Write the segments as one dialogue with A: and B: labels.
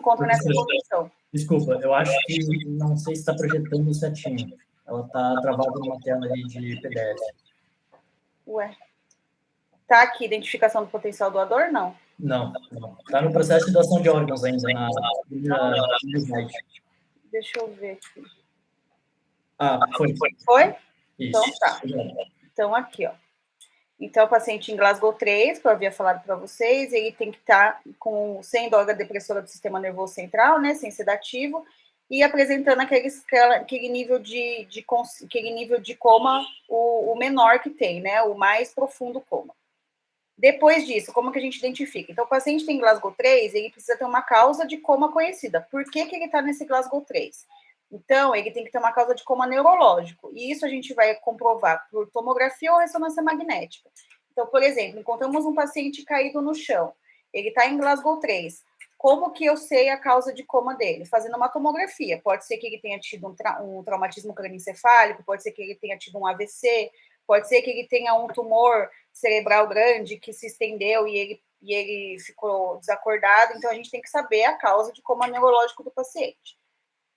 A: encontra nessa posição.
B: Desculpa, eu acho que não sei se está projetando certinho. Ela está travada numa tela ali de PDF.
A: Ué. Tá aqui, identificação do potencial doador? Não.
B: Não. Está no processo de doação de órgãos ainda, no slide.
A: Deixa eu ver aqui.
B: Foi.
A: Foi?
B: Isso.
A: Então tá. Então aqui, ó. Então, o paciente em Glasgow 3, que eu havia falado para vocês, ele tem que estar sem droga depressora do sistema nervoso central, né, sem sedativo, e apresentando aquele nível de coma, o menor que tem, né, o mais profundo coma. Depois disso, como que a gente identifica? Então, o paciente tem Glasgow 3, ele precisa ter uma causa de coma conhecida. Por que ele está nesse Glasgow 3? Então, ele tem que ter uma causa de coma neurológico. E isso a gente vai comprovar por tomografia ou ressonância magnética. Então, por exemplo, encontramos um paciente caído no chão. Ele está em Glasgow 3. Como que eu sei a causa de coma dele? Fazendo uma tomografia. Pode ser que ele tenha tido um traumatismo crânioencefálico, pode ser que ele tenha tido um AVC, pode ser que ele tenha um tumor cerebral grande que se estendeu e ele ficou desacordado. Então, a gente tem que saber a causa de coma neurológico do paciente.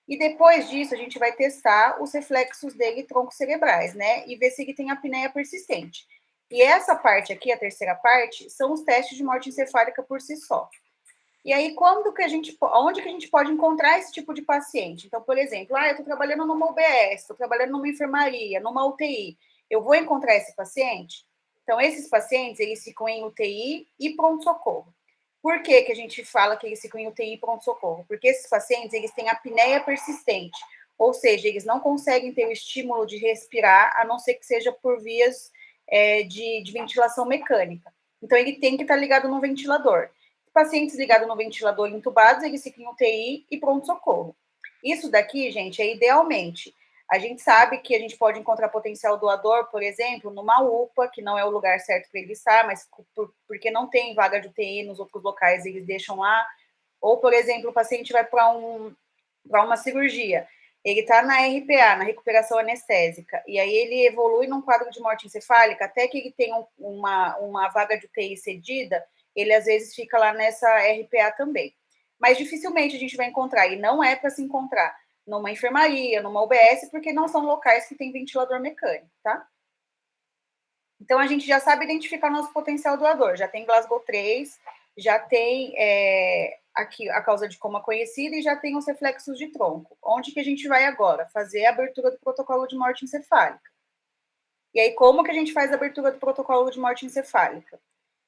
A: E depois disso, a gente vai testar os reflexos dele tronco-cerebrais, né? E ver se ele tem apneia persistente. E essa parte aqui, a terceira parte, são os testes de morte encefálica por si só. E aí, onde que a gente pode encontrar esse tipo de paciente? Então, por exemplo, eu estou trabalhando numa UBS, estou trabalhando numa enfermaria, numa UTI. Eu vou encontrar esse paciente? Então, esses pacientes, eles ficam em UTI e pronto-socorro. Por que a gente fala que eles ficam em UTI e pronto-socorro? Porque esses pacientes, eles têm apneia persistente, ou seja, eles não conseguem ter o estímulo de respirar, a não ser que seja por vias de ventilação mecânica. Então, ele tem que estar ligado no ventilador. Pacientes ligados no ventilador intubados, eles ficam em UTI e pronto-socorro. Isso daqui, gente, é idealmente. A gente sabe que a gente pode encontrar potencial doador, por exemplo, numa UPA, que não é o lugar certo para ele estar, mas porque não tem vaga de UTI nos outros locais, eles deixam lá. Ou, por exemplo, o paciente vai para uma cirurgia. Ele está na RPA, na recuperação anestésica, e aí ele evolui num quadro de morte encefálica, até que ele tenha uma vaga de UTI cedida, ele às vezes fica lá nessa RPA também. Mas dificilmente a gente vai encontrar, e não é para se encontrar numa enfermaria, numa UBS, porque não são locais que tem ventilador mecânico, tá? Então, a gente já sabe identificar nosso potencial doador, já tem Glasgow 3, já tem aqui a causa de coma conhecida e já tem os reflexos de tronco. Onde que a gente vai agora? Fazer a abertura do protocolo de morte encefálica. E aí, como que a gente faz a abertura do protocolo de morte encefálica?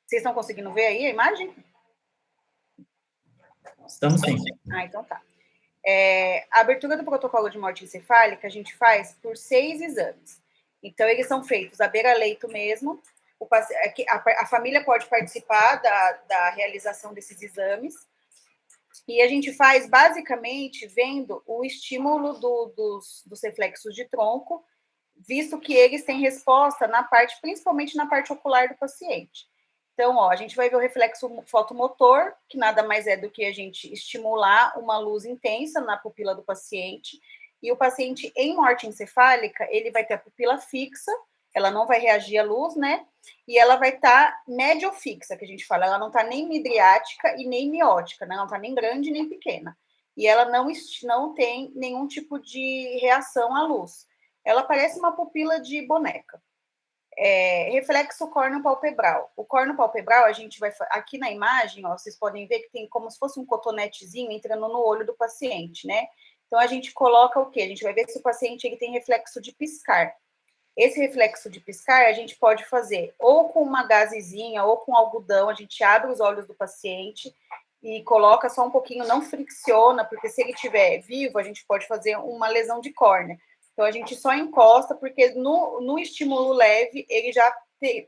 A: Vocês estão conseguindo ver aí a imagem?
B: Estamos sim.
A: Então tá. A abertura do protocolo de morte encefálica a gente faz por 6 exames. Então, eles são feitos à beira-leito mesmo. A família pode participar da realização desses exames. E a gente faz, basicamente, vendo o estímulo dos reflexos de tronco, visto que eles têm resposta principalmente na parte ocular do paciente. Então, a gente vai ver o reflexo fotomotor, que nada mais é do que a gente estimular uma luz intensa na pupila do paciente. E o paciente em morte encefálica, ele vai ter a pupila fixa, ela não vai reagir à luz, né? E ela vai estar médio-fixa, que a gente fala. Ela não está nem midriática e nem miótica, né? Ela não está nem grande nem pequena. E ela não tem nenhum tipo de reação à luz. Ela parece uma pupila de boneca. Reflexo córneo-palpebral. O córneo-palpebral, a gente vai... Aqui na imagem, vocês podem ver que tem como se fosse um cotonetezinho entrando no olho do paciente, né? Então, a gente coloca o quê? A gente vai ver se o paciente ele tem reflexo de piscar. Esse reflexo de piscar, a gente pode fazer ou com uma gazezinha ou com algodão, a gente abre os olhos do paciente e coloca só um pouquinho, não fricciona, porque se ele estiver vivo, a gente pode fazer uma lesão de córnea. Então, a gente só encosta, porque no estímulo leve, ele já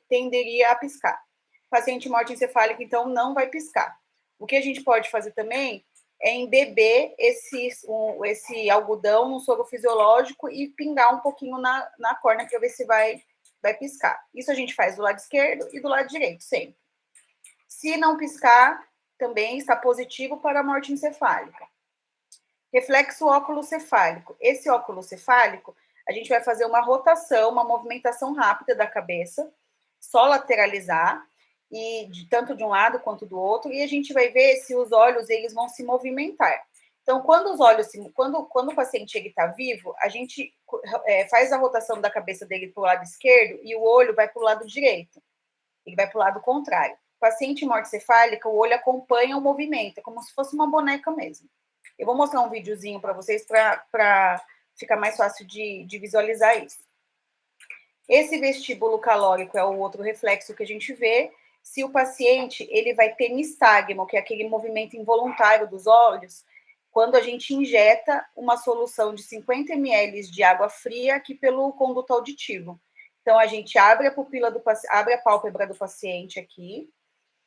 A: tenderia a piscar. Paciente morte encefálica, então, não vai piscar. O que a gente pode fazer também é embeber esse algodão no soro fisiológico e pingar um pouquinho na córnea para ver se vai piscar. Isso a gente faz do lado esquerdo e do lado direito, sempre. Se não piscar, também está positivo para a morte encefálica. Reflexo óculo-cefálico. Esse óculo-cefálico, a gente vai fazer uma rotação, uma movimentação rápida da cabeça, só lateralizar, e tanto de um lado quanto do outro, e a gente vai ver se os olhos eles vão se movimentar. Então, quando os olhos, quando o paciente está vivo, a gente faz a rotação da cabeça dele para o lado esquerdo e o olho vai para o lado direito. Ele vai para o lado contrário. O paciente morte cefálica, o olho acompanha o movimento, é como se fosse uma boneca mesmo. Eu vou mostrar um videozinho para vocês para ficar mais fácil de visualizar isso. Esse vestíbulo calórico é o outro reflexo que a gente vê. Se o paciente ele vai ter nistagmo, que é aquele movimento involuntário dos olhos, quando a gente injeta uma solução de 50 ml de água fria aqui pelo conduto auditivo. Então, a gente abre a pupila abre a pálpebra do paciente aqui,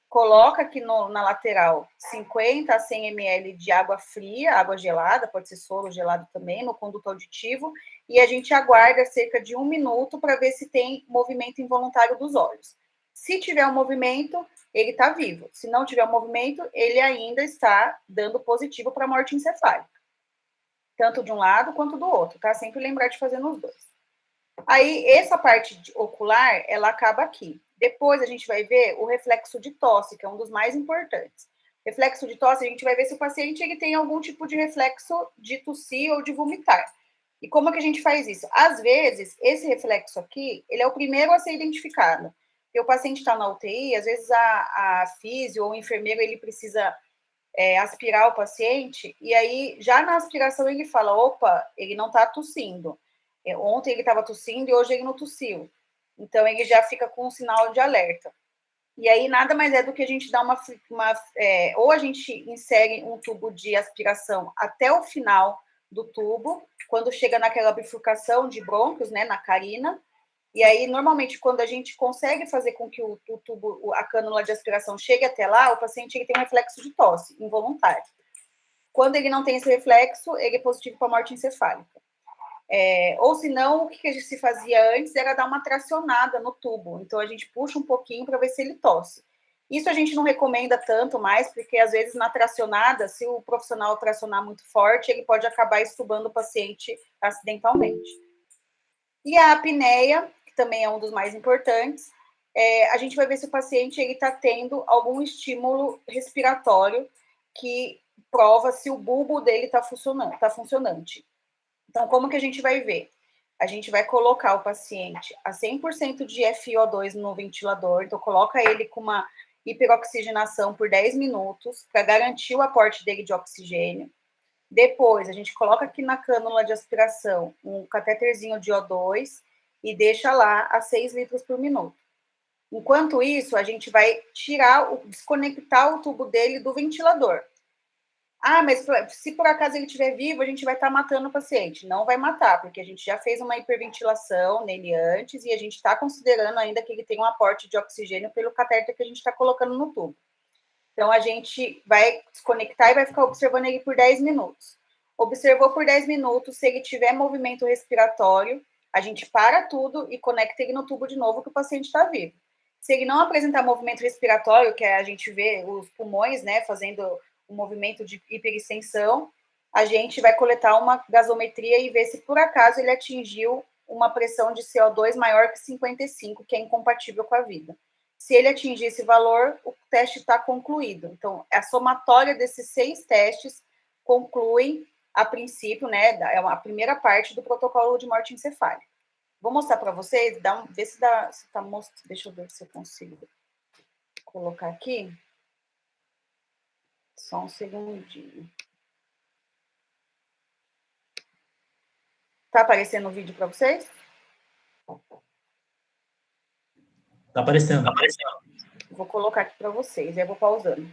A: coloca aqui na lateral 50 a 100 ml de água fria, água gelada, pode ser soro gelado também, no conduto auditivo, e a gente aguarda cerca de 1 minuto para ver se tem movimento involuntário dos olhos. Se tiver um movimento, ele está vivo. Se não tiver um movimento, ele ainda está dando positivo para morte encefálica. Tanto de um lado quanto do outro, tá? Sempre lembrar de fazer nos dois. Aí, essa parte ocular, ela acaba aqui. Depois, a gente vai ver o reflexo de tosse, que é um dos mais importantes. Reflexo de tosse, a gente vai ver se o paciente ele tem algum tipo de reflexo de tossir ou de vomitar. E como é que a gente faz isso? Às vezes, esse reflexo aqui, ele é o primeiro a ser identificado. Porque o paciente está na UTI, às vezes a físio ou o enfermeiro, ele precisa aspirar o paciente, e aí, já na aspiração, ele fala, opa, ele não está tossindo. Ontem ele estava tossindo e hoje ele não tossiu. Então, ele já fica com um sinal de alerta. E aí, nada mais é do que a gente dar ou a gente insere um tubo de aspiração até o final do tubo, quando chega naquela bifurcação de brônquios, né, na carina, e aí, normalmente, quando a gente consegue fazer com que o tubo, a cânula de aspiração chegue até lá, o paciente ele tem um reflexo de tosse involuntário. Quando ele não tem esse reflexo, ele é positivo para morte encefálica. Ou se não, o que a gente se fazia antes era dar uma tracionada no tubo. Então, a gente puxa um pouquinho para ver se ele tosse. Isso a gente não recomenda tanto mais, porque às vezes na tracionada, se o profissional tracionar muito forte, ele pode acabar estubando o paciente acidentalmente. E a apneia, que também é um dos mais importantes, a gente vai ver se o paciente está tendo algum estímulo respiratório que prova se o bulbo dele está funcionante. Então, como que a gente vai ver? A gente vai colocar o paciente a 100% de FiO2 no ventilador, então coloca ele com uma hiperoxigenação por 10 minutos para garantir o aporte dele de oxigênio. Depois, a gente coloca aqui na cânula de aspiração um catéterzinho de O2 e deixa lá a 6 litros por minuto. Enquanto isso, a gente vai desconectar o tubo dele do ventilador. Ah, mas se por acaso ele estiver vivo, a gente vai estar matando o paciente. Não vai matar, porque a gente já fez uma hiperventilação nele antes e a gente está considerando ainda que ele tem um aporte de oxigênio pelo catéter que a gente está colocando no tubo. Então, a gente vai desconectar e vai ficar observando ele por 10 minutos. Observou por 10 minutos, se ele tiver movimento respiratório, a gente para tudo e conecta ele no tubo de novo, que o paciente está vivo. Se ele não apresentar movimento respiratório, que a gente vê os pulmões, né, fazendo um movimento de hiperextensão, a gente vai coletar uma gasometria e ver se por acaso ele atingiu uma pressão de CO2 maior que 55, que é incompatível com a vida. Se ele atingir esse valor, o teste está concluído. Então, a somatória desses 6 testes concluem, a princípio, né, é a primeira parte do protocolo de morte encefálica. Vou mostrar para vocês, ver se dá, se tá mostrando, deixa eu ver se eu consigo colocar aqui. Só um segundinho. Tá aparecendo o vídeo para vocês?
B: Tá aparecendo.
A: Vou colocar aqui para vocês, aí eu vou pausando.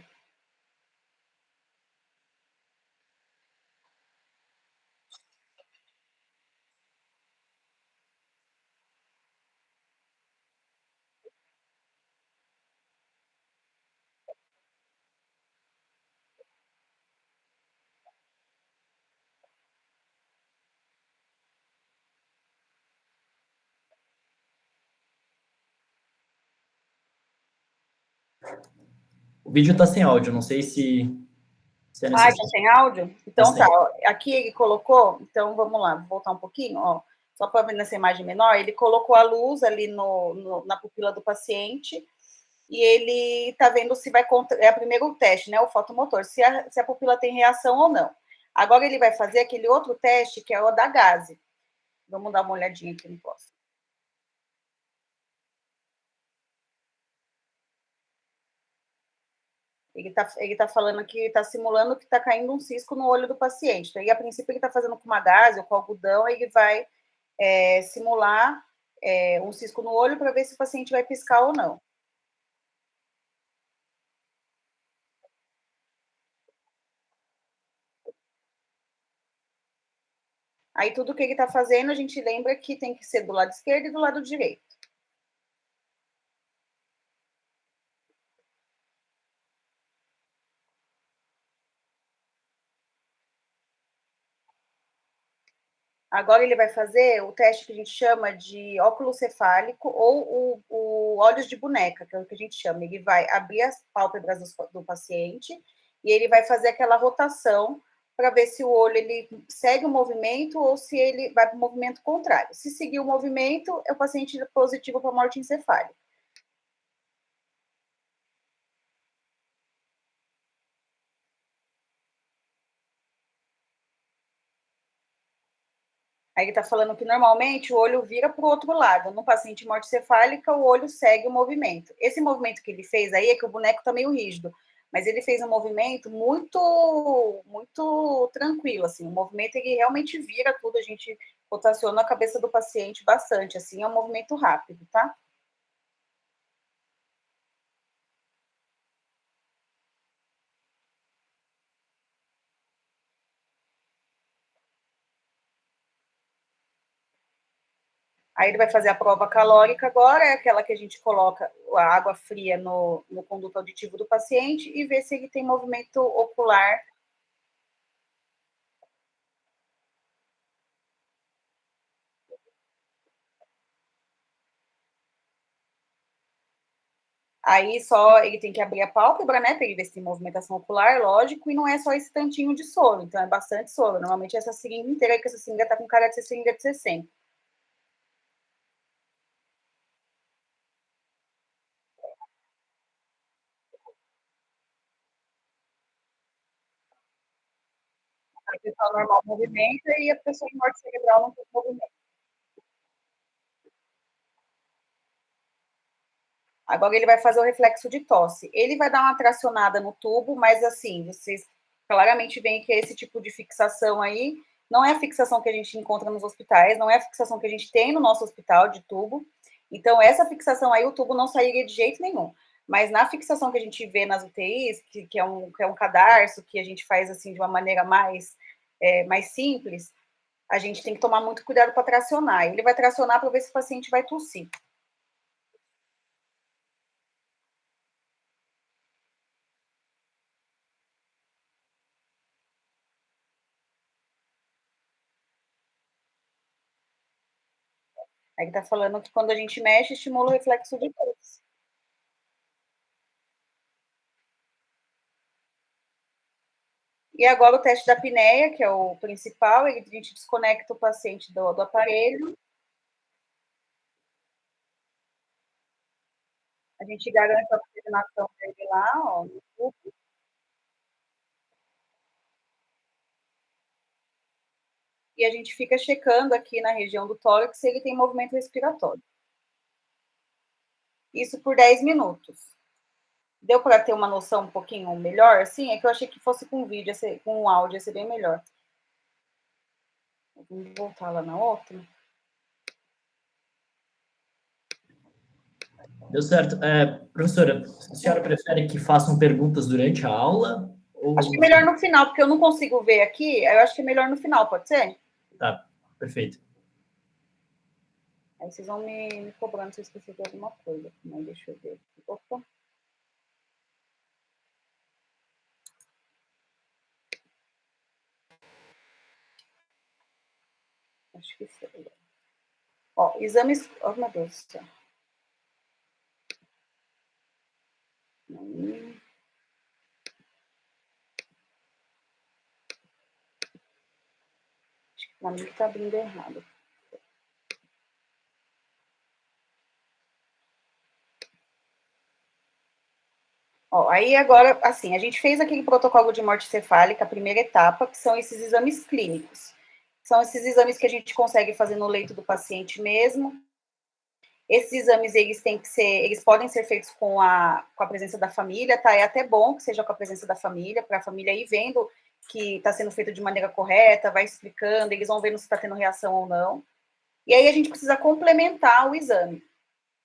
B: O vídeo está sem áudio, não sei se é necessário.
A: Tá sem áudio? Então tá, ó, aqui ele colocou, então vamos lá, vou voltar um pouquinho, ó, só para ver nessa imagem menor, ele colocou a luz ali na pupila do paciente, e ele está vendo se vai... É o primeiro teste, né? O fotomotor, se a pupila tem reação ou não. Agora ele vai fazer aquele outro teste, que é o da gaze. Vamos dar uma olhadinha aqui no próximo. Ele tá falando que está simulando que está caindo um cisco no olho do paciente. Então, ele, a princípio, ele está fazendo com uma gaze ou com algodão, ele vai simular um cisco no olho para ver se o paciente vai piscar ou não. Aí, tudo que ele está fazendo, a gente lembra que tem que ser do lado esquerdo e do lado direito. Agora ele vai fazer o teste que a gente chama de óculo cefálico ou o olhos de boneca, que é o que a gente chama. Ele vai abrir as pálpebras do paciente e ele vai fazer aquela rotação para ver se o olho ele segue o movimento ou se ele vai para o movimento contrário. Se seguir o movimento, é o paciente positivo para morte encefálica. Aí ele está falando que normalmente o olho vira para o outro lado. No paciente morte cefálica, o olho segue o movimento. Esse movimento que ele fez aí é que o boneco está meio rígido, mas ele fez um movimento muito tranquilo, assim. O movimento ele realmente vira tudo, a gente rotaciona a cabeça do paciente bastante, assim, é um movimento rápido, tá? Aí ele vai fazer a prova calórica agora, é aquela que a gente coloca a água fria no conduto auditivo do paciente e ver se ele tem movimento ocular. Aí só ele tem que abrir a pálpebra, né, para ele ver se tem movimentação ocular, lógico, e não é só esse tantinho de soro, então é bastante soro. Normalmente essa seringa inteira, que essa seringa tá com cara de ser seringa de 60. A pessoa normal movimenta e a pessoa em morte cerebral não tem movimento. Agora ele vai fazer o reflexo de tosse. Ele vai dar uma tracionada no tubo, mas assim, vocês claramente veem que esse tipo de fixação aí não é a fixação que a gente encontra nos hospitais, não é a fixação que a gente tem no nosso hospital de tubo. Então, essa fixação aí, o tubo não sairia de jeito nenhum. Mas na fixação que a gente vê nas UTIs, que é um cadarço, que a gente faz assim de uma maneira mais simples, a gente tem que tomar muito cuidado para tracionar. Ele vai tracionar para ver se o paciente vai tossir. Aí está falando que quando a gente mexe, estimula o reflexo de tosse. E agora o teste da apneia, que é o principal, a gente desconecta o paciente do aparelho. A gente garante a oxigenação dele lá, ó, no tubo. E a gente fica checando aqui na região do tórax se ele tem movimento respiratório. Isso por 10 minutos. Deu para ter uma noção um pouquinho melhor? Assim, é que eu achei que fosse com vídeo, com áudio, ia ser bem melhor. Vamos voltar lá na outra.
B: Deu certo. Professora, a senhora prefere que façam perguntas durante a aula? Ou...
A: Acho que é melhor no final, porque eu não consigo ver aqui. Eu acho que é melhor no final, pode ser?
B: Tá, perfeito.
A: Aí vocês vão me cobrando se eu esqueci de alguma coisa. Mas deixa eu ver. Opa. Acho que foi. Ó, exames. Oh, meu Deus do céu. Acho que pra mim tá abrindo errado. Ó, aí agora, assim, a gente fez aquele protocolo de morte cefálica, a primeira etapa, que são esses exames clínicos. São esses exames que a gente consegue fazer no leito do paciente mesmo. Esses exames, eles podem ser feitos com a presença da família, tá? É até bom que seja com a presença da família, para a família ir vendo que está sendo feito de maneira correta, vai explicando, eles vão vendo se está tendo reação ou não. E aí a gente precisa complementar o exame.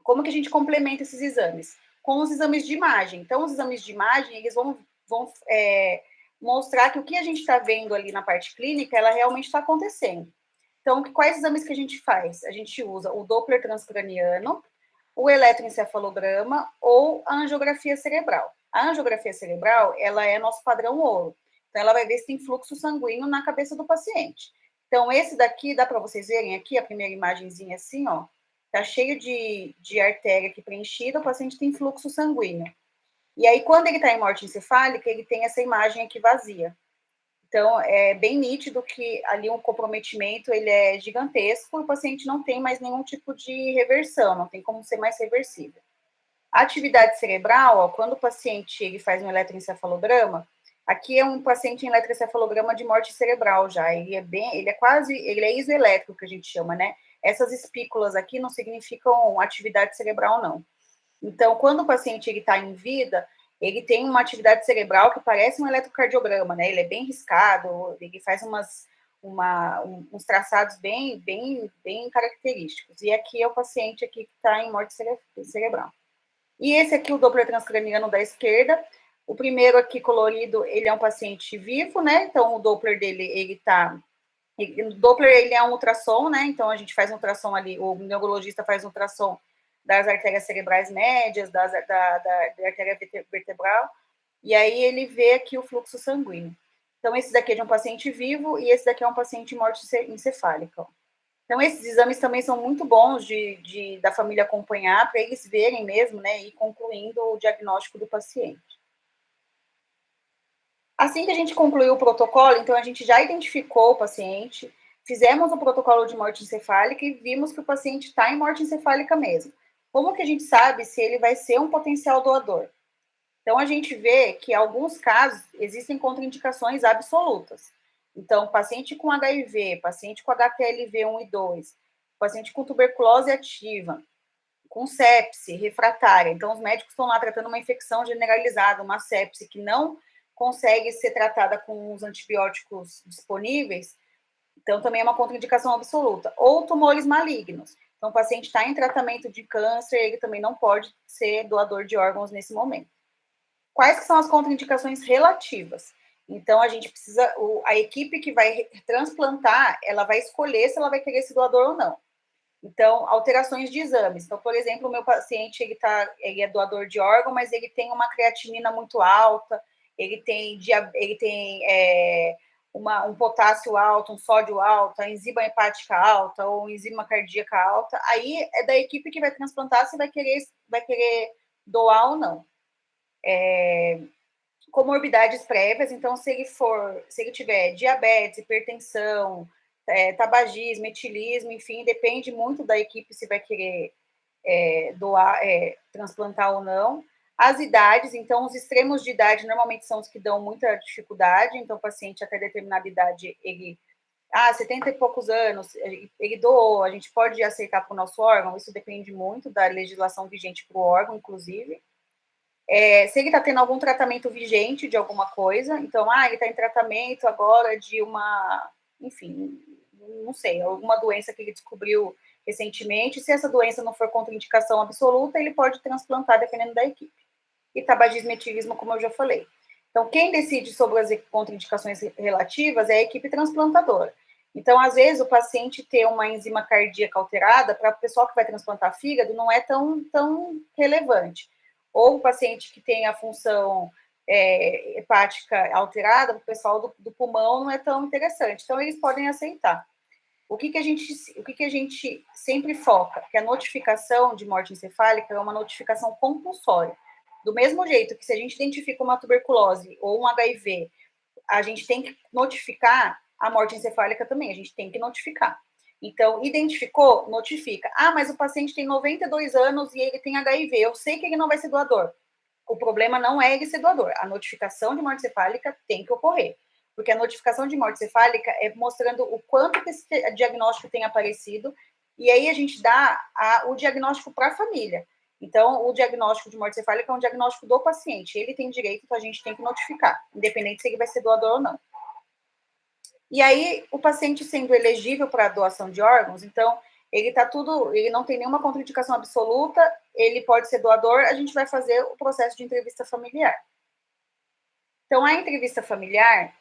A: Como que a gente complementa esses exames? Com os exames de imagem. Então, os exames de imagem, eles vão mostrar que o que a gente está vendo ali na parte clínica, ela realmente está acontecendo. Então, quais exames que a gente faz? A gente usa o Doppler transcraniano, o eletroencefalograma ou a angiografia cerebral. A angiografia cerebral, ela é nosso padrão ouro. Então, ela vai ver se tem fluxo sanguíneo na cabeça do paciente. Então, esse daqui, dá para vocês verem aqui, a primeira imagenzinha assim, ó, tá cheio de artéria aqui preenchida, o paciente tem fluxo sanguíneo. E aí, quando ele está em morte encefálica, ele tem essa imagem aqui vazia. Então, é bem nítido que ali um comprometimento, ele é gigantesco, e o paciente não tem mais nenhum tipo de reversão, não tem como ser mais reversível. A atividade cerebral, ó, quando o paciente ele faz um eletroencefalograma, aqui é um paciente em eletroencefalograma de morte cerebral já, ele é isoelétrico, que a gente chama, né? Essas espículas aqui não significam atividade cerebral, não. Então, quando o paciente está em vida, ele tem uma atividade cerebral que parece um eletrocardiograma, né? Ele é bem riscado, ele faz uns traçados bem característicos. E aqui é o paciente aqui que está em morte cerebral. E esse aqui, o Doppler transcraniano da esquerda, o primeiro aqui colorido, ele é um paciente vivo, né? Então, o Doppler dele, o Doppler, ele é um ultrassom, né? Então, a gente faz um ultrassom ali, o neurologista faz um ultrassom das artérias cerebrais médias, da artéria vertebral, e aí ele vê aqui o fluxo sanguíneo. Então, esse daqui é de um paciente vivo e esse daqui é um paciente em morte encefálica. Então, esses exames também são muito bons da família acompanhar, para eles verem mesmo, né, e concluindo o diagnóstico do paciente. Assim que a gente concluiu o protocolo, então a gente já identificou o paciente, fizemos o protocolo de morte encefálica e vimos que o paciente está em morte encefálica mesmo. Como que a gente sabe se ele vai ser um potencial doador? Então, a gente vê que, em alguns casos, existem contraindicações absolutas. Então, paciente com HIV, paciente com HTLV 1 e 2, paciente com tuberculose ativa, com sepse refratária. Então, os médicos estão lá tratando uma infecção generalizada, uma sepse que não consegue ser tratada com os antibióticos disponíveis. Então, também é uma contraindicação absoluta. Ou tumores malignos. Então, o paciente está em tratamento de câncer, ele também não pode ser doador de órgãos nesse momento. Quais que são as contraindicações relativas? Então, a gente precisa, a equipe que vai transplantar, ela vai escolher se ela vai querer esse doador ou não. Então, alterações de exames. Então, por exemplo, o meu paciente, ele é doador de órgão, mas ele tem uma creatinina muito alta, ele tem um potássio alto, um sódio alto, a enzima hepática alta ou enzima cardíaca alta. Aí é da equipe que vai transplantar se vai querer doar ou não. Comorbidades prévias, então se ele tiver diabetes, hipertensão, tabagismo, etilismo, enfim, depende muito da equipe se vai querer doar, transplantar ou não. As idades, então, os extremos de idade normalmente são os que dão muita dificuldade, então o paciente até determinada idade, 70 e poucos anos, ele doou, a gente pode aceitar para o nosso órgão, isso depende muito da legislação vigente para o órgão, inclusive. Se ele está tendo algum tratamento vigente de alguma coisa, então, ele está em tratamento agora de enfim, não sei, alguma doença que ele descobriu recentemente, se essa doença não for contraindicação absoluta, ele pode transplantar dependendo da equipe. E tabagismo e etilismo, como eu já falei. Então, quem decide sobre as contraindicações relativas é a equipe transplantadora. Então, às vezes, o paciente ter uma enzima cardíaca alterada, para o pessoal que vai transplantar fígado, não é tão relevante. Ou o paciente que tem a função hepática alterada, para o pessoal do pulmão não é tão interessante. Então, eles podem aceitar. O que a gente sempre foca? Que a notificação de morte encefálica é uma notificação compulsória. Do mesmo jeito que se a gente identifica uma tuberculose ou um HIV, a gente tem que notificar a morte encefálica também, a gente tem que notificar. Então, identificou, notifica. Mas o paciente tem 92 anos e ele tem HIV, eu sei que ele não vai ser doador. O problema não é ele ser doador. A notificação de morte cefálica tem que ocorrer, porque a notificação de morte cefálica é mostrando o quanto que esse diagnóstico tem aparecido, e aí a gente dá o diagnóstico para a família. Então, o diagnóstico de morte cefálica é um diagnóstico do paciente. Ele tem direito, então a gente tem que notificar, independente se ele vai ser doador ou não. E aí, o paciente sendo elegível para a doação de órgãos, então, ele não tem nenhuma contraindicação absoluta, ele pode ser doador, a gente vai fazer o processo de entrevista familiar. Então, a entrevista familiar,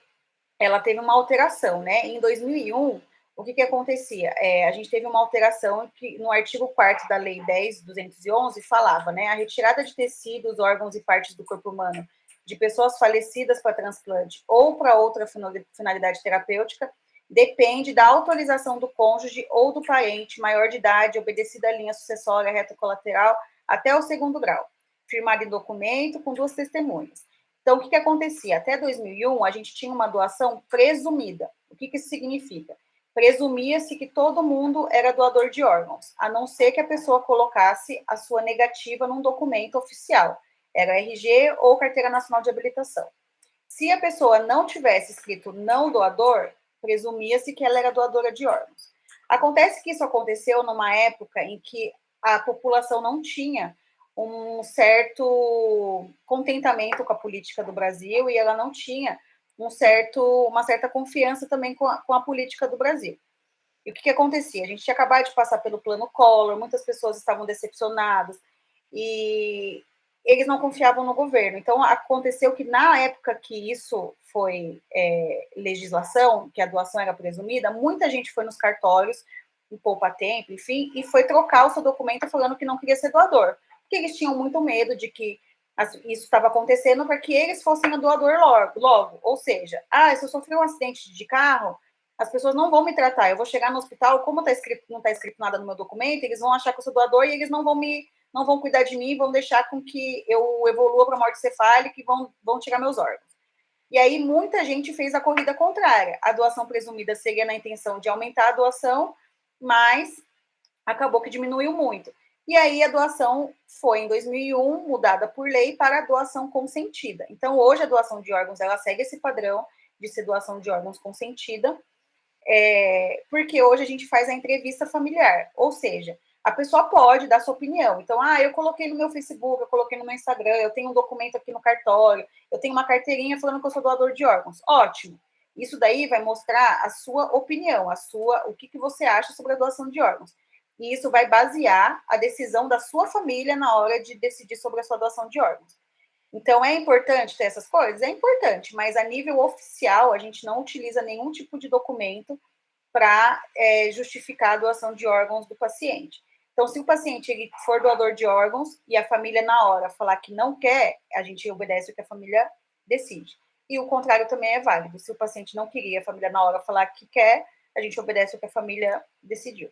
A: ela teve uma alteração, né? Em 2001, o que acontecia? A gente teve uma alteração que no artigo 4º da Lei 10.211 falava, né? A retirada de tecidos, órgãos e partes do corpo humano de pessoas falecidas para transplante ou para outra finalidade terapêutica depende da autorização do cônjuge ou do parente maior de idade, obedecida à linha sucessória reta colateral até o 2º grau, firmado em documento com 2 testemunhas. Então, o que acontecia? Até 2001, a gente tinha uma doação presumida. O que isso significa? Presumia-se que todo mundo era doador de órgãos, a não ser que a pessoa colocasse a sua negativa num documento oficial, era RG ou Carteira Nacional de Habilitação. Se a pessoa não tivesse escrito não doador, presumia-se que ela era doadora de órgãos. Acontece que isso aconteceu numa época em que a população não tinha um certo contentamento com a política do Brasil e ela não tinha uma certa confiança também com a política do Brasil. E o que acontecia? A gente tinha acabado de passar pelo plano Collor, muitas pessoas estavam decepcionadas e eles não confiavam no governo. Então, aconteceu que na época que isso foi legislação, que a doação era presumida, muita gente foi nos cartórios, em poupa-tempo, enfim, e foi trocar o seu documento falando que não queria ser doador. Porque eles tinham muito medo de que isso estava acontecendo para que eles fossem o doador logo. Ou seja, se eu sofrer um acidente de carro, as pessoas não vão me tratar. Eu vou chegar no hospital, como não está escrito nada no meu documento, eles vão achar que eu sou doador e eles não vão cuidar de mim, vão deixar com que eu evolua para a morte cefálica e vão tirar meus órgãos. E aí muita gente fez a corrida contrária. A doação presumida seria na intenção de aumentar a doação, mas acabou que diminuiu muito. E aí a doação foi, em 2001, mudada por lei para a doação consentida. Então, hoje a doação de órgãos, ela segue esse padrão de ser doação de órgãos consentida, porque hoje a gente faz a entrevista familiar, ou seja, a pessoa pode dar sua opinião. Então, eu coloquei no meu Facebook, eu coloquei no meu Instagram, eu tenho um documento aqui no cartório, eu tenho uma carteirinha falando que eu sou doador de órgãos. Ótimo. Isso daí vai mostrar a sua opinião, o que você acha sobre a doação de órgãos. E isso vai basear a decisão da sua família na hora de decidir sobre a sua doação de órgãos. Então, é importante ter essas coisas? É importante, mas a nível oficial, a gente não utiliza nenhum tipo de documento para justificar a doação de órgãos do paciente. Então, se o paciente ele for doador de órgãos e a família, na hora, falar que não quer, a gente obedece o que a família decide. E o contrário também é válido. Se o paciente não queria, a família, na hora, falar que quer, a gente obedece o que a família decidiu.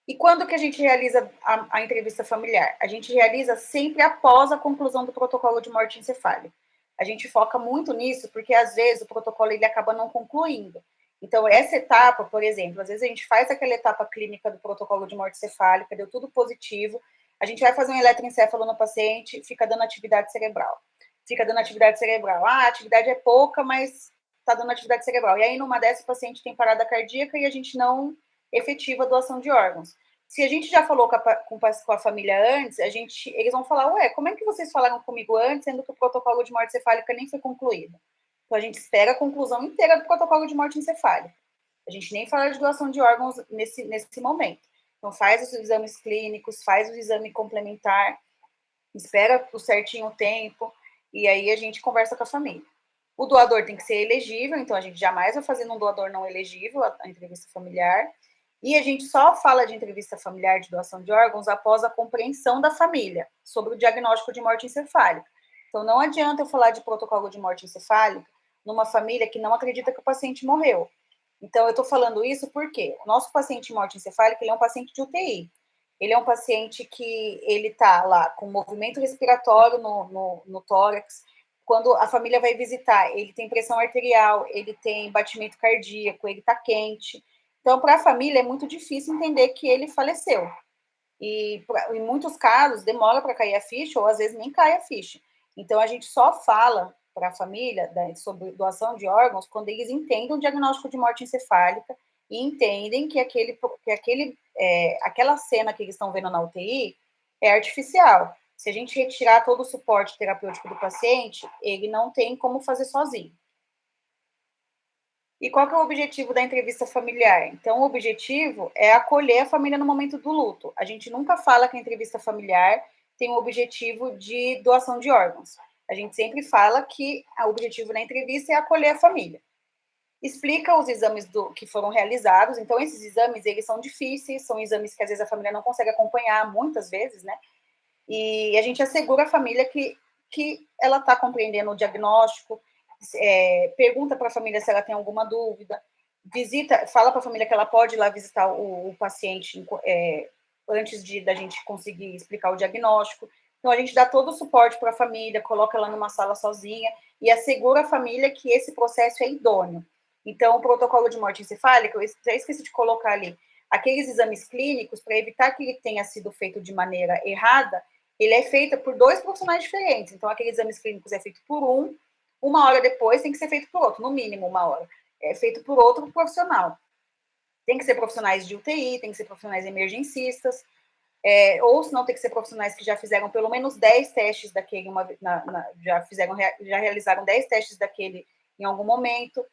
A: E quando que a gente realiza a entrevista familiar? A gente realiza sempre após a conclusão do protocolo de morte encefálica. A gente foca muito nisso, porque às vezes o protocolo ele acaba não concluindo. Então, essa etapa, por exemplo, às vezes a gente faz aquela etapa clínica do protocolo de morte cefálica, deu tudo positivo, a gente vai fazer um eletroencefalo no paciente, fica dando atividade cerebral. A atividade é pouca, mas está dando atividade cerebral. E aí, numa dessas, o paciente tem parada cardíaca e a gente não efetiva a doação de órgãos. Se a gente já falou com a família antes, eles vão falar, como é que vocês falaram comigo antes, sendo que o protocolo de morte cefálica nem foi concluído? Então, a gente espera a conclusão inteira do protocolo de morte encefálica. A gente nem fala de doação de órgãos nesse momento. Então, faz os exames clínicos, faz o exame complementar, espera o certinho o tempo, e aí a gente conversa com a família. O doador tem que ser elegível, então a gente jamais vai fazer um doador não elegível a entrevista familiar. E a gente só fala de entrevista familiar de doação de órgãos após a compreensão da família sobre o diagnóstico de morte encefálica. Então, não adianta eu falar de protocolo de morte encefálica numa família que não acredita que o paciente morreu. Então, eu estou falando isso porque o nosso paciente de morte encefálica, ele é um paciente de UTI. Ele é um paciente que ele está lá com movimento respiratório no tórax. Quando a família vai visitar, ele tem pressão arterial, ele tem batimento cardíaco, ele está quente. Então, para a família, é muito difícil entender que ele faleceu. E em muitos casos demora para cair a ficha, ou às vezes nem cai a ficha. Então a gente só fala para a família sobre doação de órgãos quando eles entendem o diagnóstico de morte encefálica e entendem que aquela cena que eles estão vendo na UTI é artificial. Se a gente retirar todo o suporte terapêutico do paciente, ele não tem como fazer sozinho. E qual que é o objetivo da entrevista familiar? Então, o objetivo é acolher a família no momento do luto. A gente nunca fala que a entrevista familiar tem o objetivo de doação de órgãos. A gente sempre fala que o objetivo da entrevista é acolher a família. Explica os exames que foram realizados. Então, esses exames, eles são difíceis, são exames que às vezes a família não consegue acompanhar, muitas vezes, né? E a gente assegura a família que ela está compreendendo o diagnóstico, pergunta para a família se ela tem alguma dúvida, fala para a família que ela pode ir lá visitar o paciente antes da gente conseguir explicar o diagnóstico. Então, a gente dá todo o suporte para a família, coloca ela numa sala sozinha e assegura a família que esse processo é idôneo. Então, o protocolo de morte encefálica, eu já esqueci de colocar ali, aqueles exames clínicos, para evitar que ele tenha sido feito de maneira errada, ele é feito por 2 profissionais diferentes. Então, aqueles exames clínicos é feito por uma hora depois tem que ser feito por outro, no mínimo 1 hora. É feito por outro profissional. Tem que ser profissionais de UTI, tem que ser profissionais emergencistas, ou se não, tem que ser profissionais que já fizeram pelo menos 10 testes daquele, já realizaram 10 testes daquele em algum momento.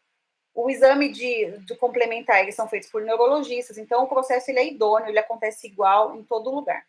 A: O exame de complementar, eles são feitos por neurologistas, então o processo ele é idôneo, ele acontece igual em todo lugar.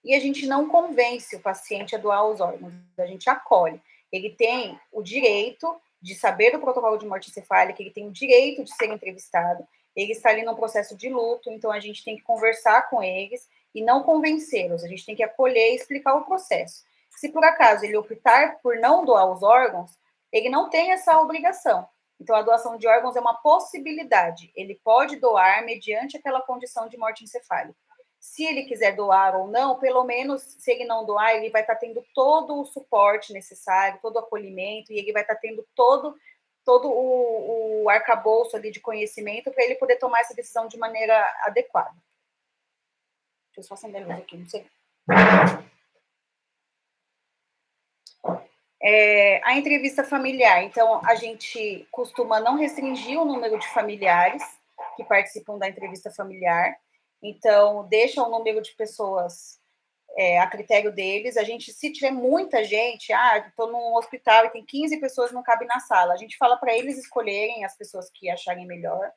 A: E a gente não convence o paciente a doar os órgãos, a gente acolhe. Ele tem o direito de saber do protocolo de morte encefálica, ele tem o direito de ser entrevistado, ele está ali num processo de luto, então a gente tem que conversar com eles e não convencê-los, a gente tem que acolher e explicar o processo. Se por acaso ele optar por não doar os órgãos, ele não tem essa obrigação. Então, a doação de órgãos é uma possibilidade. Ele pode doar mediante aquela condição de morte encefálica. Se ele quiser doar ou não, pelo menos, se ele não doar, ele vai estar tendo todo o suporte necessário, todo o acolhimento, e ele vai estar tendo todo o arcabouço ali de conhecimento para ele poder tomar essa decisão de maneira adequada. Deixa eu só acender a luz aqui, não sei. A entrevista familiar. Então, a gente costuma não restringir o número de familiares que participam da entrevista familiar. Então, deixa o número de pessoas a critério deles. A gente, se tiver muita gente, estou num hospital e tem 15 pessoas, não cabe na sala. A gente fala para eles escolherem as pessoas que acharem melhor.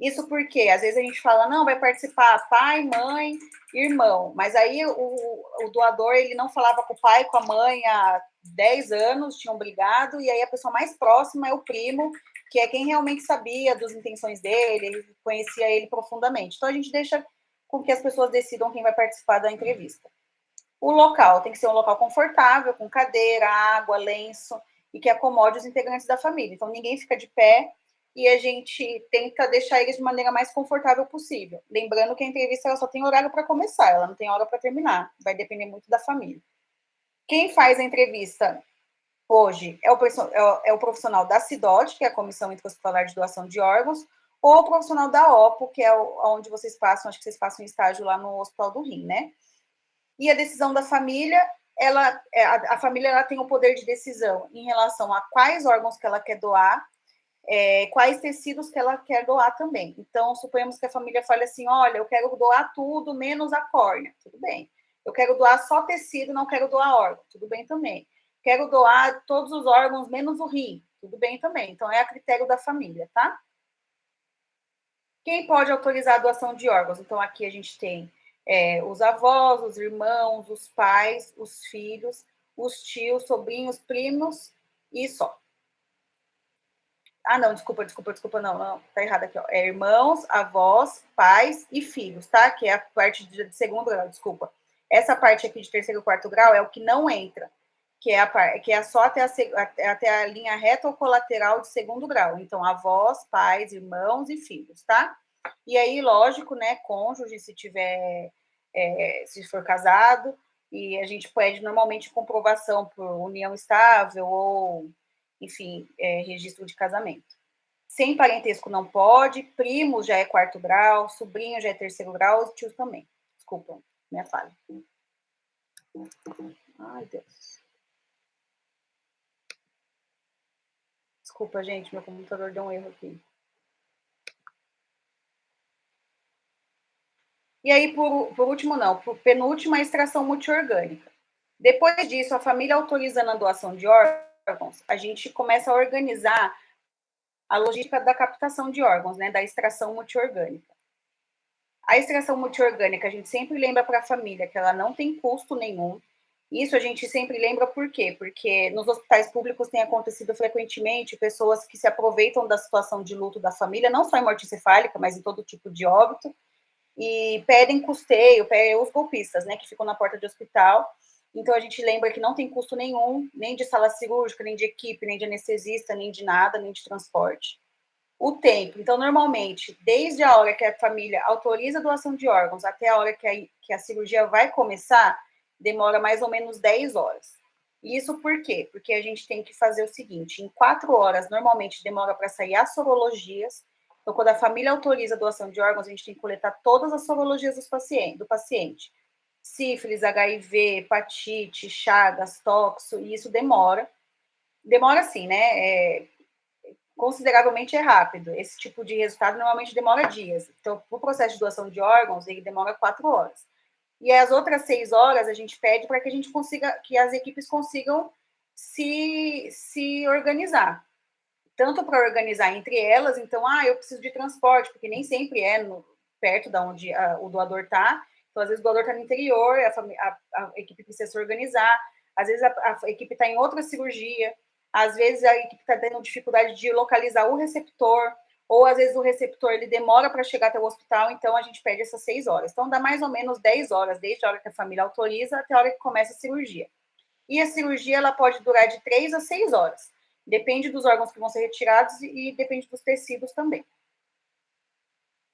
A: Isso porque, às vezes, a gente fala, não, vai participar pai, mãe, irmão. Mas aí o doador, ele não falava com o pai, com a mãe há 10 anos, tinham brigado, e aí a pessoa mais próxima é o primo, que é quem realmente sabia das intenções dele, ele conhecia ele profundamente. Então, a gente deixa com que as pessoas decidam quem vai participar da entrevista. O local tem que ser um local confortável, com cadeira, água, lenço, e que acomode os integrantes da família. Então, ninguém fica de pé e a gente tenta deixar eles de maneira mais confortável possível. Lembrando que a entrevista ela só tem horário para começar, ela não tem hora para terminar. Vai depender muito da família. Quem faz a entrevista hoje é o profissional da CIDOT, que é a Comissão Interhospitalar de Doação de Órgãos, ou o profissional da OPO, que é onde vocês passam, acho que vocês passam estágio lá no Hospital do Rim, né? E a decisão da família, a família ela tem o poder de decisão em relação a quais órgãos que ela quer doar, quais tecidos que ela quer doar também. Então, suponhamos que a família fale assim, olha, eu quero doar tudo menos a córnea. Tudo bem. Eu quero doar só tecido, não quero doar órgão. Tudo bem também. Quero doar todos os órgãos menos o rim. Tudo bem também. Então, é a critério da família, tá? Quem pode autorizar a doação de órgãos? Então, aqui a gente tem os avós, os irmãos, os pais, os filhos, os tios, sobrinhos, primos e só. Não, desculpa, não, tá errado aqui, ó. Irmãos, avós, pais e filhos, tá? Que é a parte de segundo grau, desculpa. Essa parte aqui de terceiro e quarto grau é o que não entra, que é só até a linha reta ou colateral de segundo grau. Então, avós, pais, irmãos e filhos, tá? E aí, lógico, né, cônjuge, se tiver, se for casado, e a gente pede normalmente comprovação por união estável ou, enfim, registro de casamento. Sem parentesco não pode, primo já é quarto grau, sobrinho já é terceiro grau, tio também. Desculpa, minha falha. Ai, Deus. Desculpa, gente, meu computador deu um erro aqui. E aí, por último, não, por penúltima, a extração multiorgânica. Depois disso, a família autorizando a doação de órgãos, a gente começa a organizar a logística da captação de órgãos, né, da extração multiorgânica. A extração multiorgânica, a gente sempre lembra para a família que ela não tem custo nenhum. Isso a gente sempre lembra por quê? Porque nos hospitais públicos tem acontecido frequentemente pessoas que se aproveitam da situação de luto da família, não só em morte encefálica, mas em todo tipo de óbito, e pedem custeio, pedem os golpistas, né, que ficam na porta de hospital. Então a gente lembra que não tem custo nenhum, nem de sala cirúrgica, nem de equipe, nem de anestesista, nem de nada, nem de transporte. O tempo, então, normalmente, desde a hora que a família autoriza a doação de órgãos até a hora que a cirurgia vai começar, demora mais ou menos 10 horas. Isso por quê? Porque a gente tem que fazer o seguinte: em 4 horas, normalmente, demora para sair as sorologias. Então, quando a família autoriza a doação de órgãos, a gente tem que coletar todas as sorologias do paciente. Sífilis, HIV, hepatite, Chagas, toxo, e isso demora. Demora assim, né? Consideravelmente é rápido. Esse tipo de resultado normalmente demora dias. Então, o processo de doação de órgãos, ele demora 4 horas. E as outras 6 horas a gente pede para que a gente consiga, que as equipes consigam se organizar. Tanto para organizar entre elas, então, eu preciso de transporte, porque nem sempre é perto da onde o doador está. Então, às vezes o doador está no interior, a equipe precisa se organizar, às vezes a equipe está em outra cirurgia, às vezes a equipe está tendo dificuldade de localizar o receptor, ou às vezes o receptor ele demora para chegar até o hospital, então a gente pede essas 6 horas. Então, dá mais ou menos 10 horas, desde a hora que a família autoriza até a hora que começa a cirurgia. E a cirurgia ela pode durar de 3 a 6 horas. Depende dos órgãos que vão ser retirados e depende dos tecidos também.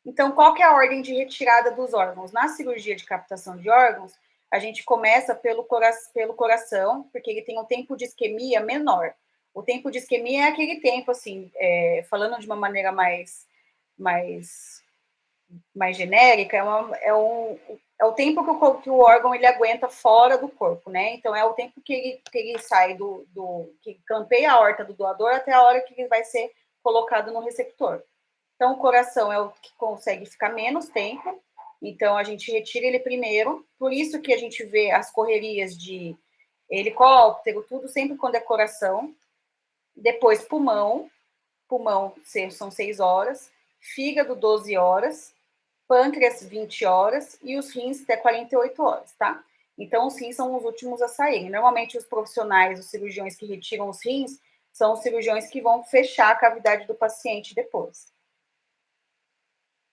A: Então, qual que é a ordem de retirada dos órgãos? Na cirurgia de captação de órgãos, a gente começa pelo coração, porque ele tem um tempo de isquemia menor. O tempo de isquemia é aquele tempo, assim, falando de uma maneira mais genérica, é o tempo que o órgão ele aguenta fora do corpo, né? Então, é o tempo que ele sai que campeia a horta do doador até a hora que ele vai ser colocado no receptor. Então, o coração é o que consegue ficar menos tempo, então a gente retira ele primeiro, por isso que a gente vê as correrias de helicóptero, tudo sempre quando é coração. Depois, pulmão são 6 horas, fígado 12 horas, pâncreas 20 horas e os rins até 48 horas, tá? Então, os rins são os últimos a saírem. Normalmente, os profissionais, os cirurgiões que retiram os rins, são os cirurgiões que vão fechar a cavidade do paciente depois.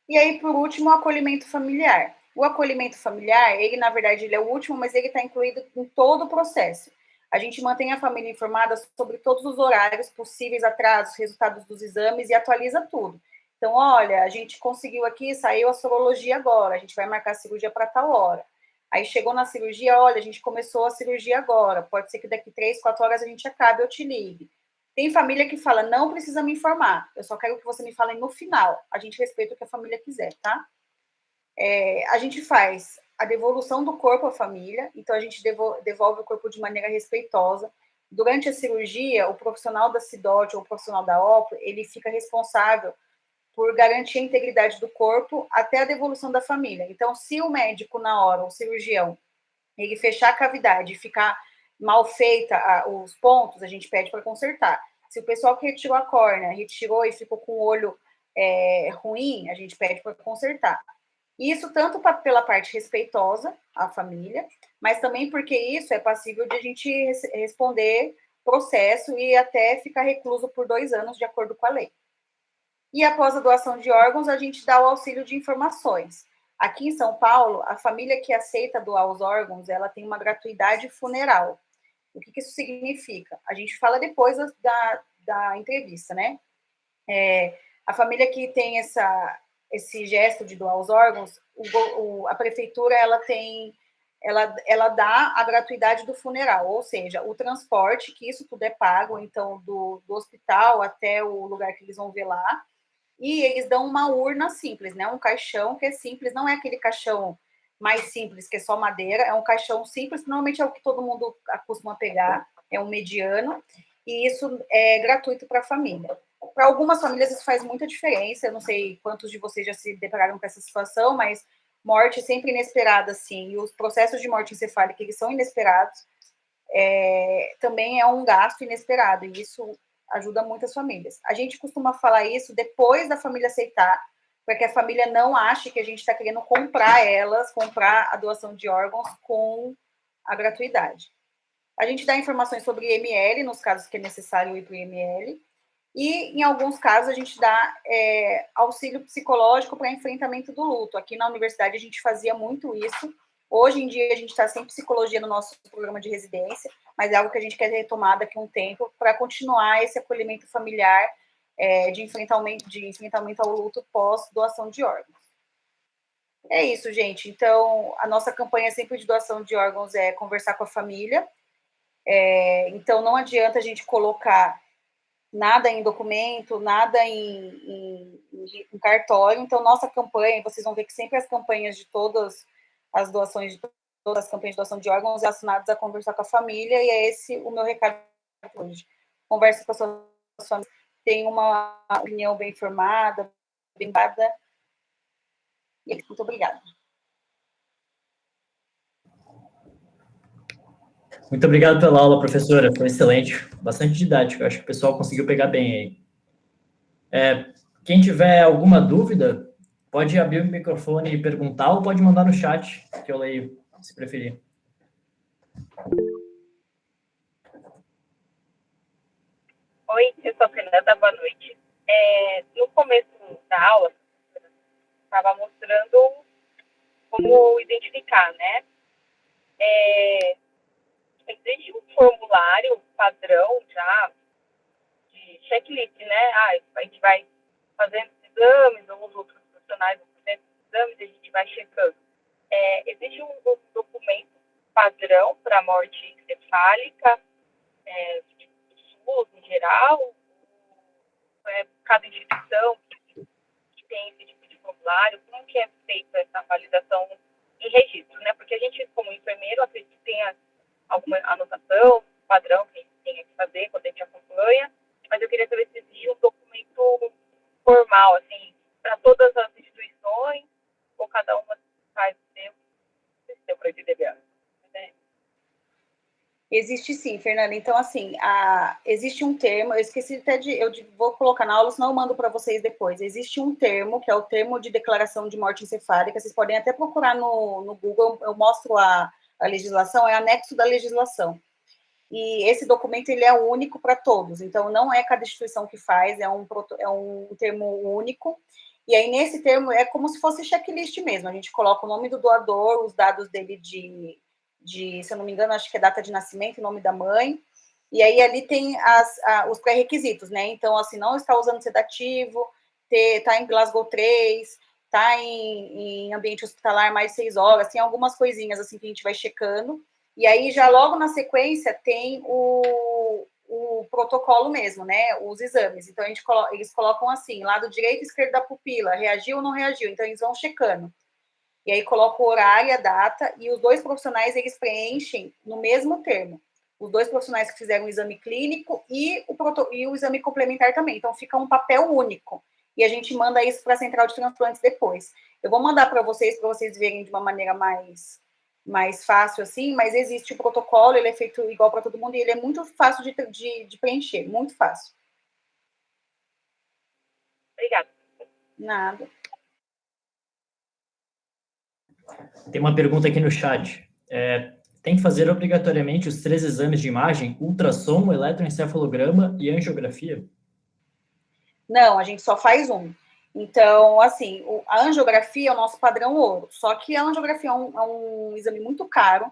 A: E aí, por último, o acolhimento familiar. O acolhimento familiar, ele, na verdade, ele é o último, mas ele está incluído em todo o processo. A gente mantém a família informada sobre todos os horários, possíveis atrasos, resultados dos exames e atualiza tudo. Então, olha, a gente conseguiu aqui, saiu a sorologia agora, a gente vai marcar a cirurgia para tal hora. Aí chegou na cirurgia, olha, a gente começou a cirurgia agora, pode ser que daqui 3, 4 horas a gente acabe, eu te ligue. Tem família que fala, não precisa me informar, eu só quero que você me fale no final. A gente respeita o que a família quiser, tá? A gente faz a devolução do corpo à família, então a gente devolve o corpo de maneira respeitosa. Durante a cirurgia, o profissional da CIDOT ou o profissional da OPRO, ele fica responsável por garantir a integridade do corpo até a devolução da família. Então, se o médico, na hora, o cirurgião, ele fechar a cavidade e ficar mal feita os pontos, a gente pede para consertar. Se o pessoal que retirou a córnea retirou e ficou com o olho ruim, a gente pede para consertar. Isso tanto pela parte respeitosa à família, mas também porque isso é passível de a gente responder processo e até ficar recluso por 2 anos, de acordo com a lei. E após a doação de órgãos, a gente dá o auxílio de informações. Aqui em São Paulo, a família que aceita doar os órgãos, ela tem uma gratuidade funeral. O que isso significa? A gente fala depois da entrevista, né? A família que tem esse gesto de doar os órgãos, a prefeitura ela dá a gratuidade do funeral, ou seja, o transporte, que isso tudo é pago, então do hospital até o lugar que eles vão velar, e eles dão uma urna simples, né? Um caixão que é simples, não é aquele caixão mais simples, que é só madeira, é um caixão simples, normalmente é o que todo mundo costuma pegar, é um mediano, e isso é gratuito para a família. Para algumas famílias isso faz muita diferença, eu não sei quantos de vocês já se depararam com essa situação, mas morte sempre inesperada, assim, e os processos de morte encefálica, eles são inesperados, também é um gasto inesperado, e isso ajuda muitas famílias. A gente costuma falar isso depois da família aceitar, para que a família não ache que a gente está querendo comprar a doação de órgãos com a gratuidade. A gente dá informações sobre IML, nos casos que é necessário ir para o IML, e, em alguns casos, a gente dá auxílio psicológico para enfrentamento do luto. Aqui na universidade, a gente fazia muito isso. Hoje em dia, a gente está sem psicologia no nosso programa de residência, mas é algo que a gente quer retomar daqui a um tempo para continuar esse acolhimento familiar de enfrentamento ao luto pós-doação de órgãos. É isso, gente. Então, a nossa campanha sempre de doação de órgãos é conversar com a família. Então, não adianta a gente colocar nada em documento, nada em cartório. Então, nossa campanha, vocês vão ver que sempre as campanhas de todas as doações, de todas as campanhas de doação de órgãos relacionadas a conversar com a família, e é esse o meu recado hoje. Converse com a sua família, tenha uma opinião bem formada, bem dada. E muito obrigada.
B: Muito obrigado pela aula, professora. Foi excelente. Bastante didático. Acho que o pessoal conseguiu pegar bem aí. Quem tiver alguma dúvida, pode abrir o microfone e perguntar, ou pode mandar no chat, que eu leio, se preferir.
C: Oi, eu sou a Fernanda, boa noite. No começo da aula, estava mostrando como identificar, né? Existe um formulário padrão já de checklist, né? A gente vai fazendo exames, ou os outros profissionais vão fazendo exames, e a gente vai checando. Existe um documento padrão para morte encefálica, do SUS em geral, cada instituição que tem esse tipo de formulário, como que é feita essa validação em registro, né? Porque a gente, como enfermeiro, acredito que tenha alguma anotação, padrão que a gente tem que fazer quando a gente acompanha, mas eu queria saber se existe um documento formal, assim, para todas as instituições, ou cada uma faz o seu, não sei se deu para entender bem.
A: Existe sim, Fernanda. Então, assim, existe um termo, eu esqueci até eu vou colocar na aula, senão eu mando para vocês depois. Existe um termo, que é o termo de declaração de morte encefálica, vocês podem até procurar no Google, eu mostro a legislação, é anexo da legislação. E esse documento, ele é único para todos, então não é cada instituição que faz, é um termo único, e aí nesse termo é como se fosse checklist mesmo, a gente coloca o nome do doador, os dados dele se eu não me engano, acho que é data de nascimento, o nome da mãe, e aí ali tem os pré-requisitos, né? Então, assim, não está usando sedativo, está em Glasgow 3, está em ambiente hospitalar mais de 6 horas, tem algumas coisinhas assim que a gente vai checando, e aí já logo na sequência tem o protocolo mesmo, né? Os exames. Então, eles colocam assim, lado direito e esquerdo da pupila, reagiu ou não reagiu, então eles vão checando. E aí coloca o horário, a data, e os dois profissionais, eles preenchem no mesmo termo. Os dois profissionais que fizeram o exame clínico e o exame complementar também. Então, fica um papel único. E a gente manda isso para a central de transplantes depois. Eu vou mandar para vocês verem de uma maneira mais fácil, assim, mas existe o protocolo, ele é feito igual para todo mundo, e ele é muito fácil de preencher, muito fácil.
C: Obrigada.
A: Nada.
B: Tem uma pergunta aqui no chat. Tem que fazer obrigatoriamente os 3 exames de imagem, ultrassom, eletroencefalograma e angiografia?
A: Não, a gente só faz um. Então, assim, a angiografia é o nosso padrão ouro, só que a angiografia é um exame muito caro.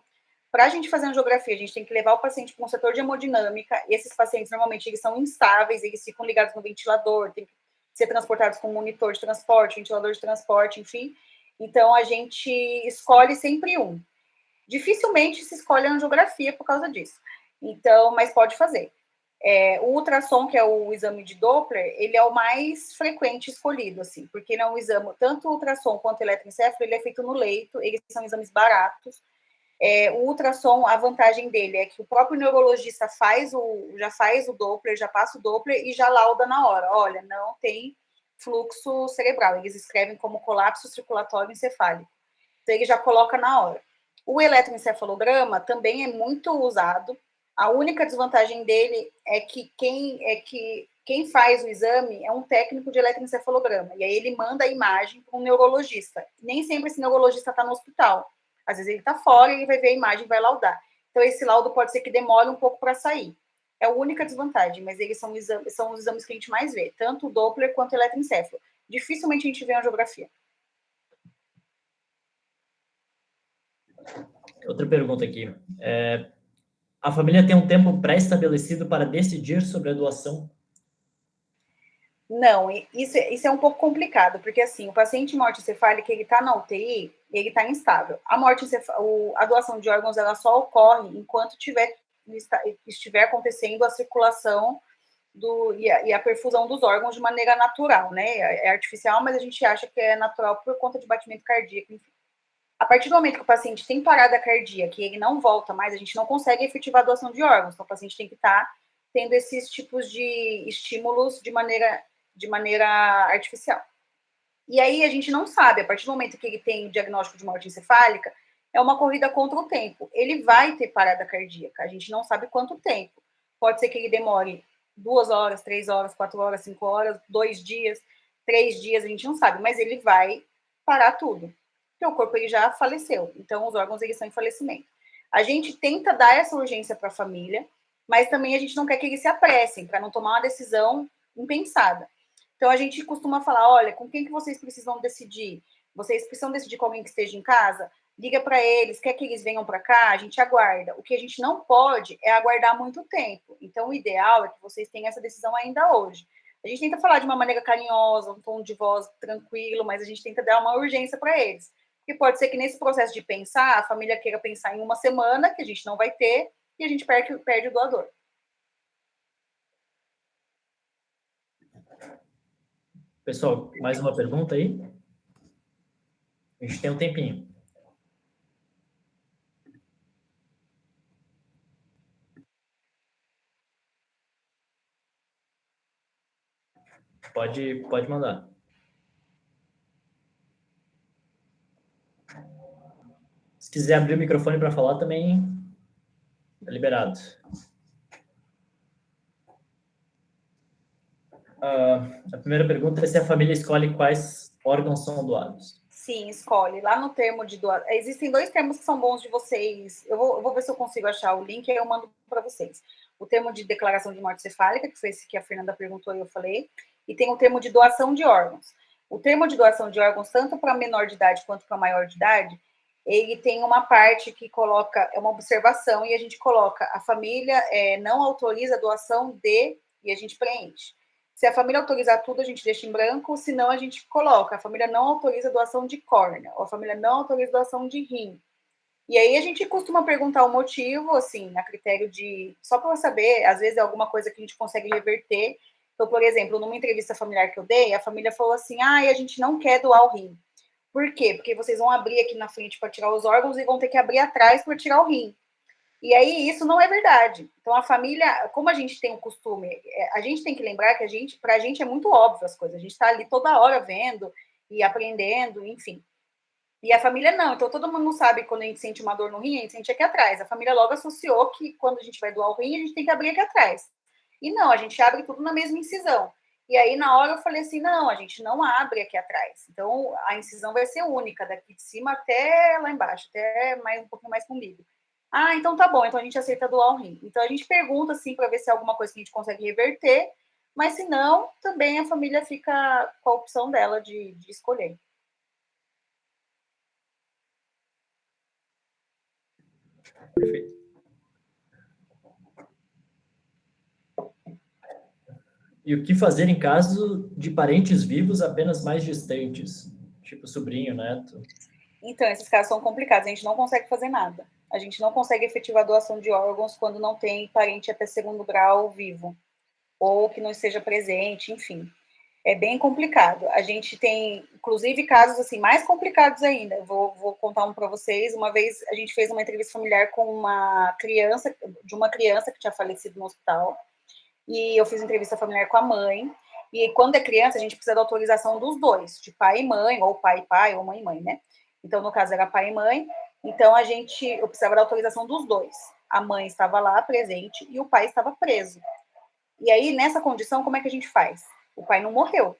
A: Para a gente fazer angiografia, a gente tem que levar o paciente para um setor de hemodinâmica, e esses pacientes, normalmente, eles são instáveis, eles ficam ligados no ventilador, tem que ser transportados com monitor de transporte, ventilador de transporte, enfim. Então, a gente escolhe sempre um. Dificilmente se escolhe a angiografia por causa disso. Então, mas pode fazer. O ultrassom, que é o exame de Doppler, ele é o mais frequente escolhido, assim, porque ele é um exame, tanto o ultrassom quanto o eletroencefalo, ele é feito no leito, eles são exames baratos. O ultrassom, a vantagem dele é que o próprio neurologista já faz o Doppler, já passa o Doppler e já lauda na hora. Olha, não tem fluxo cerebral, eles escrevem como colapso circulatório encefálico. Então, ele já coloca na hora. O eletroencefalograma também é muito usado. A única desvantagem dele é que quem faz o exame é um técnico de eletroencefalograma. E aí ele manda a imagem para um neurologista. Nem sempre esse neurologista está no hospital. Às vezes ele está fora, ele vai ver a imagem e vai laudar. Então, esse laudo pode ser que demore um pouco para sair. É a única desvantagem, mas eles são os exames que a gente mais vê, tanto o Doppler quanto o eletroencefalo. Dificilmente a gente vê a angiografia.
B: Outra pergunta aqui. A família tem um tempo pré-estabelecido para decidir sobre a doação?
A: Não, isso é um pouco complicado, porque assim, o paciente morte encefálica, ele está na UTI, ele está instável. A doação de órgãos, ela só ocorre enquanto estiver acontecendo a circulação e a perfusão dos órgãos de maneira natural, né? É artificial, mas a gente acha que é natural por conta de batimento cardíaco, enfim. A partir do momento que o paciente tem parada cardíaca e ele não volta mais, a gente não consegue efetivar a doação de órgãos. Então, o paciente tem que estar tendo esses tipos de estímulos de maneira artificial. E aí a gente não sabe, a partir do momento que ele tem o diagnóstico de morte encefálica, é uma corrida contra o tempo. Ele vai ter parada cardíaca, a gente não sabe quanto tempo. Pode ser que ele demore 2 horas, 3 horas, 4 horas, 5 horas, 2 dias, 3 dias, a gente não sabe, mas ele vai parar tudo. Porque o corpo ele já faleceu, então os órgãos eles estão em falecimento. A gente tenta dar essa urgência para a família, mas também a gente não quer que eles se apressem, para não tomar uma decisão impensada. Então, a gente costuma falar, olha, com quem que vocês precisam decidir? Vocês precisam decidir com alguém que esteja em casa? Liga para eles, quer que eles venham para cá? A gente aguarda. O que a gente não pode é aguardar muito tempo. Então, o ideal é que vocês tenham essa decisão ainda hoje. A gente tenta falar de uma maneira carinhosa, um tom de voz tranquilo, mas a gente tenta dar uma urgência para eles. Porque pode ser que nesse processo de pensar, a família queira pensar em uma semana, que a gente não vai ter, e a gente perde o doador.
B: Pessoal, mais uma pergunta aí? A gente tem um tempinho. Pode mandar. Se quiser abrir o microfone para falar também, é liberado. A primeira pergunta é se a família escolhe quais órgãos são doados.
A: Sim, escolhe. Lá no termo de doação, existem 2 termos que são bons de vocês. Eu vou ver se eu consigo achar o link, aí eu mando para vocês. O termo de declaração de morte cefálica, que foi esse que a Fernanda perguntou e eu falei, e tem o termo de doação de órgãos. O termo de doação de órgãos, tanto para menor de idade quanto para maior de idade, ele tem uma parte que coloca, é uma observação, e a gente coloca, a família não autoriza a doação de, e a gente preenche. Se a família autorizar tudo, a gente deixa em branco, senão a gente coloca, a família não autoriza doação de córnea, ou a família não autoriza doação de rim. E aí a gente costuma perguntar o motivo, assim, a critério de, só para saber, às vezes é alguma coisa que a gente consegue reverter. Então, por exemplo, numa entrevista familiar que eu dei, a família falou assim, a gente não quer doar o rim. Por quê? Porque vocês vão abrir aqui na frente para tirar os órgãos e vão ter que abrir atrás para tirar o rim. E aí, isso não é verdade. Então, a família, como a gente tem o costume, a gente tem que lembrar que para a gente é muito óbvio as coisas. A gente está ali toda hora vendo e aprendendo, enfim. E a família não. Então, todo mundo sabe quando a gente sente uma dor no rim, a gente sente aqui atrás. A família logo associou que quando a gente vai doar o rim, a gente tem que abrir aqui atrás. E não, a gente abre tudo na mesma incisão. E aí, na hora, eu falei assim, não, a gente não abre aqui atrás. Então, a incisão vai ser única, daqui de cima até lá embaixo, até um pouquinho mais comigo. Então tá bom, então a gente aceita doar o rim. Então a gente pergunta assim para ver se é alguma coisa que a gente consegue reverter, mas se não, também a família fica com a opção dela de escolher.
B: Perfeito. E o que fazer em caso de parentes vivos apenas mais distantes, tipo sobrinho, neto?
A: Então, esses casos são complicados, a gente não consegue fazer nada. A gente não consegue efetivar a doação de órgãos quando não tem parente até 2º grau vivo, ou que não esteja presente, enfim. É bem complicado. A gente tem, inclusive, casos assim mais complicados ainda. Eu vou contar um para vocês. Uma vez a gente fez uma entrevista familiar com uma criança que tinha falecido no hospital, e eu fiz entrevista familiar com a mãe. E quando é criança, a gente precisa da autorização dos dois, de pai e mãe, ou pai e pai, ou mãe e mãe, né? Então, no caso, era pai e mãe. Então, eu precisava da autorização dos dois. A mãe estava lá, presente, e o pai estava preso. E aí, nessa condição, como é que a gente faz? O pai não morreu.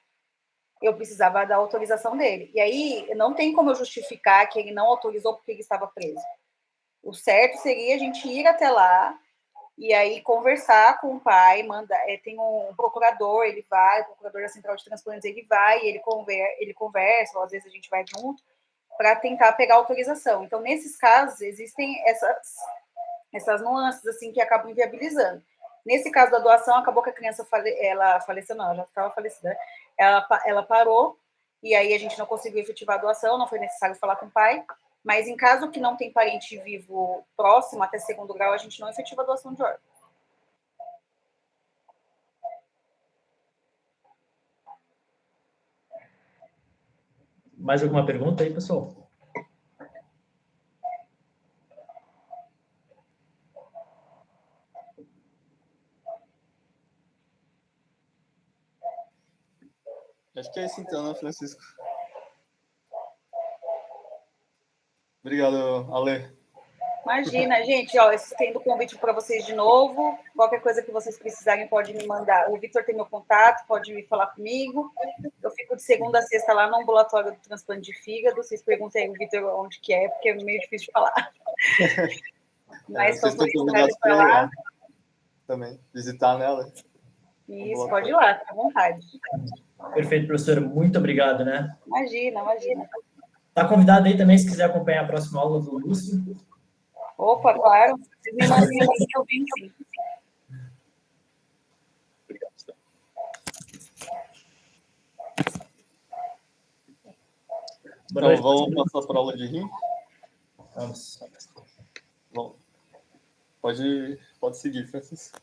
A: Eu precisava da autorização dele. E aí, não tem como eu justificar que ele não autorizou porque ele estava preso. O certo seria a gente ir até lá e aí conversar com o pai, tem um procurador, ele vai, o procurador da Central de Transplantes, ele vai, ele conversa, ou às vezes a gente vai junto, para tentar pegar autorização. Então, nesses casos, existem essas nuances, assim, que acabam inviabilizando. Nesse caso da doação, acabou que a criança ela faleceu, não, ela já estava falecida, né? Ela parou, e aí a gente não conseguiu efetivar a doação, não foi necessário falar com o pai, mas em caso que não tem parente vivo próximo, até 2º grau, a gente não efetiva a doação de órgãos.
B: Mais alguma pergunta aí, pessoal?
D: Acho que é isso então, né, Francisco? Obrigado, Ale.
A: Imagina, gente, ó, estendo o convite para vocês de novo. Qualquer coisa que vocês precisarem, pode me mandar. O Vitor tem meu contato, pode me falar comigo. Eu fico de segunda a sexta lá no ambulatório do transplante de fígado. Vocês perguntem aí o Vitor onde que é, porque é meio difícil de falar. Mas
D: vocês estão convidados para ir lá também, visitar nela.
A: Isso, pode ir lá, fica à vontade.
B: Perfeito, professora. Muito obrigado, né?
A: Imagina.
B: Está convidado aí também, se quiser acompanhar a próxima aula do Lúcio.
A: Opa, claro. Vocês me mandem um link, eu vim sim.
D: Então, vamos passar para a aula de rim?
B: Vamos.
D: Bom, pode seguir, Francisco.